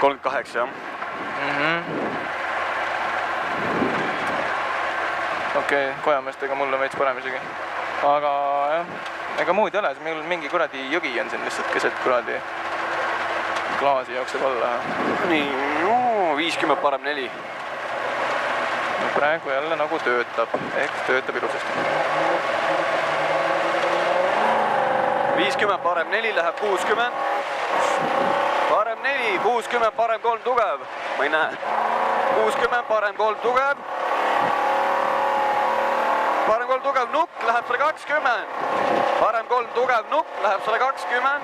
38, jah. Okei, kojameestega mul on veits parem isegi. Aga jah, ega muud ei ole, meil mingi kuradi jõgi on siin lihtsalt keset kuradi klaasi jookseb alla. Nii, 50 parem 4. Praegu jälle nagu töötab, ehk töötab ilusasti. 50 parem 4 läheb 60. Parem 4, 60 parem 3 tugev. Ma ei näe. 60 parem 3 tugev. Parem 3 tugev nukk läheb 120. Parem 3 tugev nukk läheb 120.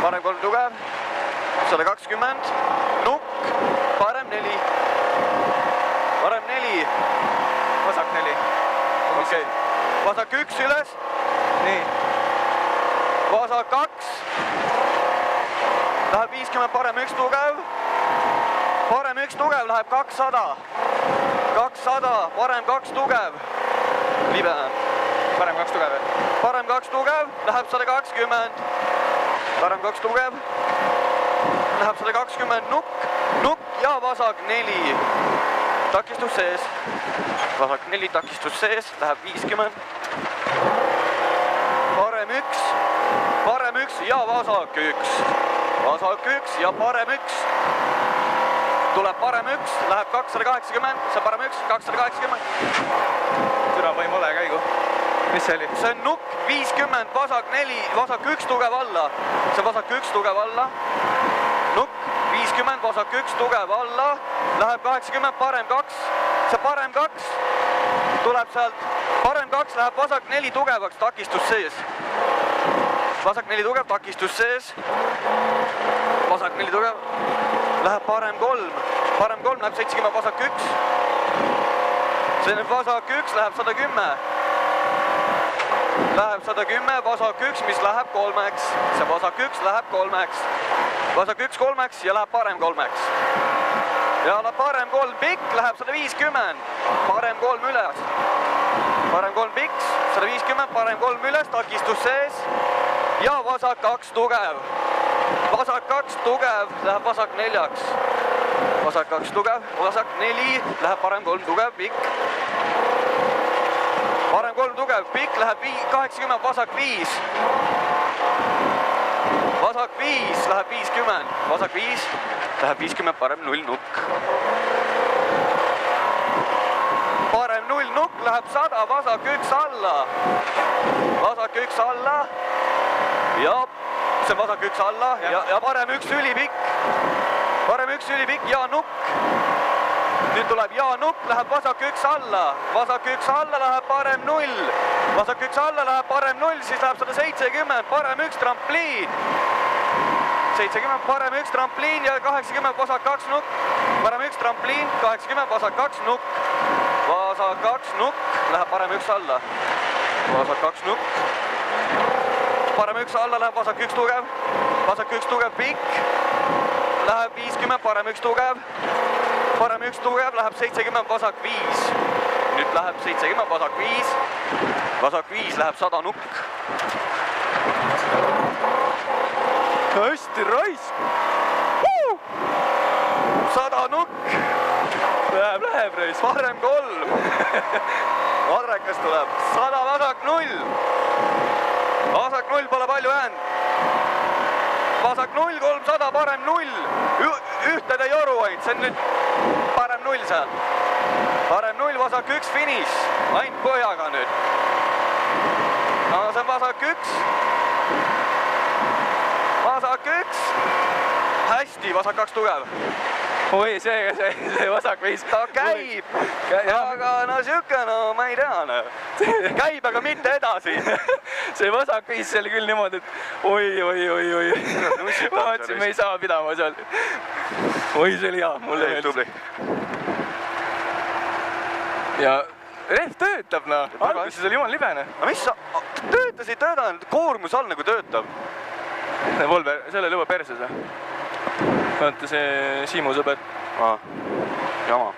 Parem 3 tugev 120. Nukk. Parem 4. Parem 4. Vasak 4. Okei. Vasak 1 üles. Nii. Vasak 2. Läheb 50 parem 1 tugev. Parem 1 tugev läheb 200. 200. Parem 2 tugev. Libe. Parem 2 tugev. Parem 2 tugev läheb 120. Parem 2 tugev läheb 120. Nukk. Nukk ja vasak 4. Takistus sees. Vasak 4 takistus sees. Läheb 50. Parem 1. Parem 1 ja vasak 1. Vasak 1 ja parem 1. Tuleb parem 1. Läheb 280. See parem 1. 280. Türa võim ole käigu. Mis see oli? See on nukk 50, vasak 4, vasak 1 tugev alla. See on vasak 1 tugev alla. Nukk 50, vasak 1 tugev alla. Läheb 80, parem 2. See parem 2 tuleb sealt. Parem 2 läheb vasak 4 tugevaks, takistus sees. Vasak 4 tugev, takistus sees. Vasak 4 tugev. Läheb parem 3. Parem 3 läheb 70, vasak 1. See nüüd vasak 1 läheb 110. Läheb 110, vasak 1, mis läheb 3-ks. See vasak 1 läheb 3-ks. Vasak 1 3-ks ja läheb parem 3-ks. Ja läheb parem 3 pikk, läheb 150. Parem 3 üles. Parem 3 pikk, 150, parem 3 üles, takistus sees. Ja vasak 2 tugev. Vasak 2 tugev, läheb vasak 4-ks. Vasak 2 tugev, vasak 4, läheb parem 3 tugev, pikk. Parem 3 tugev, pikk läheb 80, vasak 5. Vasak 5 läheb 50, vasak 5 läheb 50, parem 0 nukk. Parem 0 nukk läheb 100, vasak 1 alla. Vasak 1 alla. Ja see on vasak 1 alla ja parem 1 ülipikk. Parem 1 ülipikk ja nukk. Nüüd tuleb ja nukk, läheb vasak 1 alla. Vasak 1 alla läheb parem 0. Vasak 1 alla läheb parem 0, siis läheb 170, parem 1 trampliin. 70, parem 1 trampliin ja 80, vasak 2 nukk. Parem 1 trampliin, 80, vasak 2 nukk. Vasak 2 nukk, läheb parem 1 alla. Vasak 2 nukk. Parem 1 alla läheb vasak 1 tugev. Vasak 1 tugev pikk. Läheb 50, parem 1 tugev. Parem 1 tugev läheb 70, vasak 5. Nüüd läheb 70, vasak 5. Vasak 5 läheb 100 nukk. Hästi raisk! 100 nukk. Läheb raisk. Parem 3. Adrekas tuleb 100, vasak 0. Vasak 0 pole palju jäänud. Vasak 0, 300, parem 0. Ühted ei joru ainult, see on nüüd parem 0 seal. Parem 0, vasak 1 finiš. Ainult põhjaga nüüd. No see on vasak 1. Vasak 1. Hästi, vasak 2 tugev. Oi, see vasak veis. Ta käib, aga no siuke, no ma ei tea. Käib, aga mitte edasi. See vasak veis seal küll niimoodi, et oi. Ma mõtlesin, me ei saa pidama seal. Oi, see oli hea, mulle meeldis. Ja rehv töötab, noh. Alguses oli jumal libene. Aga mis sa, töötas ei töötanud, koormus all nagu töötab. Volver, selle lõua perses, või? Vaata see Siimu sõber. Jama.